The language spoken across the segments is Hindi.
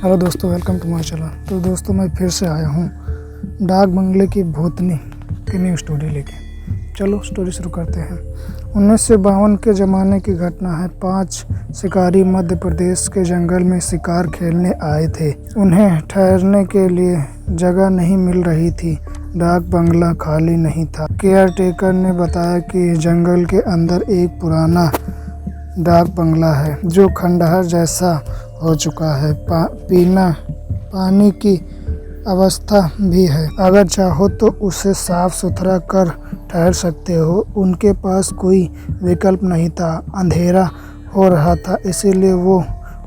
हेलो दोस्तों, वेलकम टू माय चैनल। तो दोस्तों, मैं फिर से आया हूँ डाक बंगले की भूतनी की न्यू स्टोरी लेके। चलो स्टोरी शुरू करते हैं। 1952 के ज़माने की घटना है। 5 शिकारी मध्य प्रदेश के जंगल में शिकार खेलने आए थे। उन्हें ठहरने के लिए जगह नहीं मिल रही थी। डाक बंगला खाली नहीं था। केयर टेकर ने बताया कि जंगल के अंदर एक पुराना डाक बंगला है जो खंडहर जैसा हो चुका है। पानी की अवस्था भी है। अगर चाहो तो उसे साफ सुथरा कर ठहर सकते हो। उनके पास कोई विकल्प नहीं था। अंधेरा हो रहा था, इसीलिए वो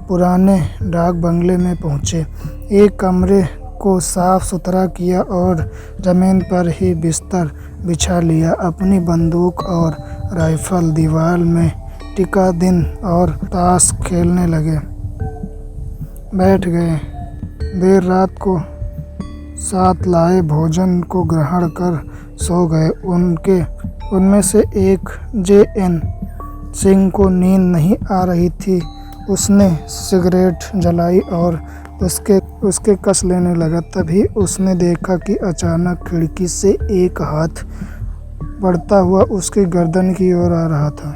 पुराने डाक बंगले में पहुंचे। एक कमरे को साफ सुथरा किया और जमीन पर ही बिस्तर बिछा लिया। अपनी बंदूक और राइफल दीवार में टिका दिन और ताश खेलने लगे। बैठ गए। देर रात को साथ लाए भोजन को ग्रहण कर सो गए। उनमें से एक जे.एन. सिंह को नींद नहीं आ रही थी। उसने सिगरेट जलाई और उसके कस लेने लगा। तभी उसने देखा कि अचानक खिड़की से एक हाथ बढ़ता हुआ उसकी गर्दन की ओर आ रहा था।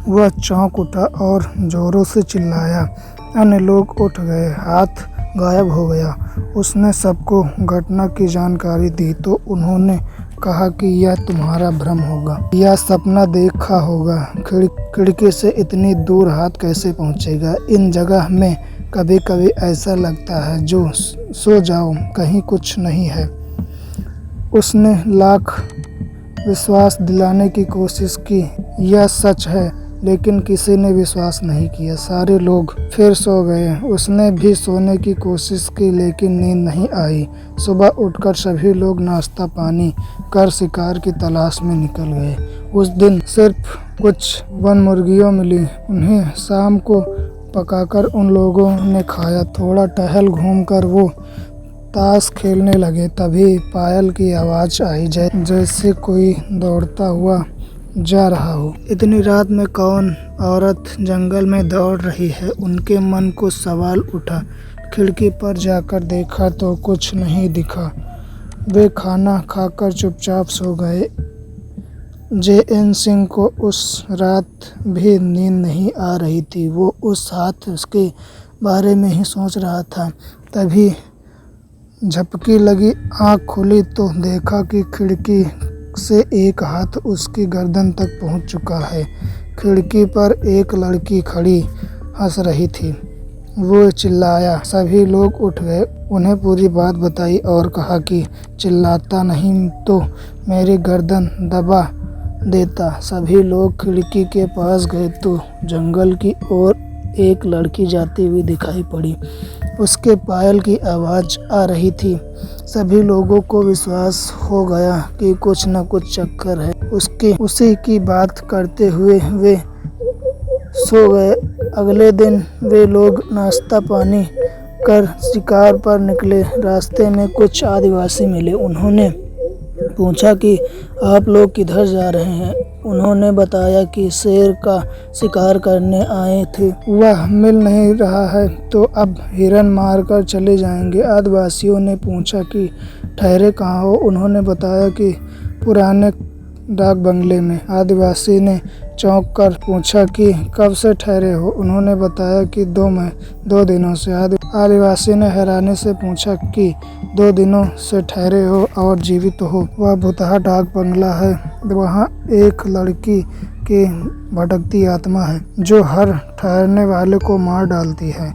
वह चौंक उठा और जोरों से चिल्लाया। अन्य लोग उठ गए। हाथ गायब हो गया। उसने सबको घटना की जानकारी दी तो उन्होंने कहा कि यह तुम्हारा भ्रम होगा या सपना देखा होगा। खिड़की से इतनी दूर हाथ कैसे पहुंचेगा? इन जगह में कभी कभी ऐसा लगता है जो सो जाओ कहीं कुछ नहीं है। उसने लाख विश्वास दिलाने की कोशिश की यह सच है, लेकिन किसी ने विश्वास नहीं किया। सारे लोग फिर सो गए। उसने भी सोने की कोशिश की, लेकिन नींद नहीं आई। सुबह उठकर सभी लोग नाश्ता पानी कर शिकार की तलाश में निकल गए। उस दिन सिर्फ कुछ वन मुर्गियाँ मिली। उन्हें शाम को पकाकर उन लोगों ने खाया। थोड़ा टहल घूमकर वो ताश खेलने लगे। तभी पायल की आवाज़ आई, जैसे कोई दौड़ता हुआ जा रहा हो। इतनी रात में कौन औरत जंगल में दौड़ रही है? उनके मन को सवाल उठा। खिड़की पर जाकर देखा तो कुछ नहीं दिखा। वे खाना खाकर चुपचाप सो गए। जे.एन. सिंह को उस रात भी नींद नहीं आ रही थी। वो उस हाथ के बारे में ही सोच रहा था। तभी झपकी लगी। आँख खुली तो देखा कि खिड़की से एक हाथ उसकी गर्दन तक पहुंच चुका है। खिड़की पर एक लड़की खड़ी हंस रही थी। वो चिल्लाया। सभी लोग उठ गए। उन्हें पूरी बात बताई और कहा कि चिल्लाता नहीं तो मेरी गर्दन दबा देता। सभी लोग खिड़की के पास गए तो जंगल की ओर एक लड़की जाती हुई दिखाई पड़ी। उसके पायल की आवाज़ आ रही थी। सभी लोगों को विश्वास हो गया कि कुछ न कुछ चक्कर है। उसी की बात करते हुए वे सो गए। अगले दिन वे लोग नाश्ता पानी कर शिकार पर निकले। रास्ते में कुछ आदिवासी मिले। उन्होंने पूछा कि आप लोग किधर जा रहे हैं? उन्होंने बताया कि शेर का शिकार करने आए थे। वह मिल नहीं रहा है तो अब हिरन मारकर चले जाएंगे। आदिवासियों ने पूछा कि ठहरे कहाँ हो? उन्होंने बताया कि पुराने डाक बंगले में। आदिवासी ने चौंक कर पूछा कि कब से ठहरे हो? उन्होंने बताया कि 2 दिनों से। आदिवासी ने हैरानी से पूछा कि 2 दिनों से ठहरे हो और जीवित हो? वह भुतहा डाक बंगला है। वहाँ एक लड़की की भटकती आत्मा है जो हर ठहरने वाले को मार डालती है।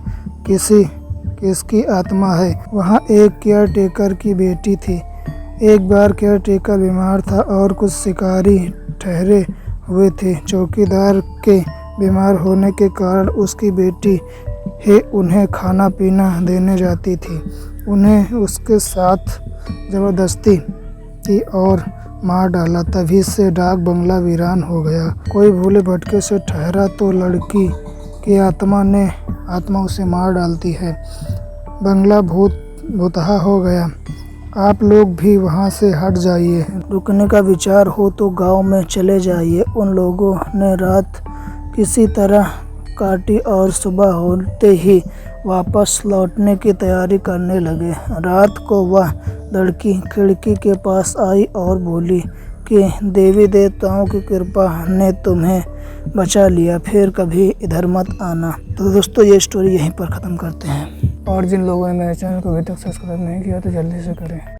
किसकी आत्मा है? वहाँ एक केयर टेकर की बेटी थी। एक बार केयर टेकर बीमार था और कुछ शिकारी ठहरे हुए थे। चौकीदार के बीमार होने के कारण उसकी बेटी ही उन्हें खाना पीना देने जाती थी। उन्हें उसके साथ जबरदस्ती की और मार डाला। तभी से डाक बंगला वीरान हो गया। कोई भूले भटके से ठहरा तो लड़की की आत्मा उसे मार डालती है। बंगला भुतहा हो गया। आप लोग भी वहाँ से हट जाइए। रुकने का विचार हो तो गांव में चले जाइए। उन लोगों ने रात किसी तरह काटी और सुबह होते ही वापस लौटने की तैयारी करने लगे। रात को वह लड़की खिड़की के पास आई और बोली कि देवी देवताओं की कृपा ने तुम्हें बचा लिया, फिर कभी इधर मत आना। तो दोस्तों ये स्टोरी यहीं पर ख़त्म करते हैं। और जिन लोगों ने मेरे चैनल को अभी तक सब्सक्राइब नहीं किया तो जल्दी से करें।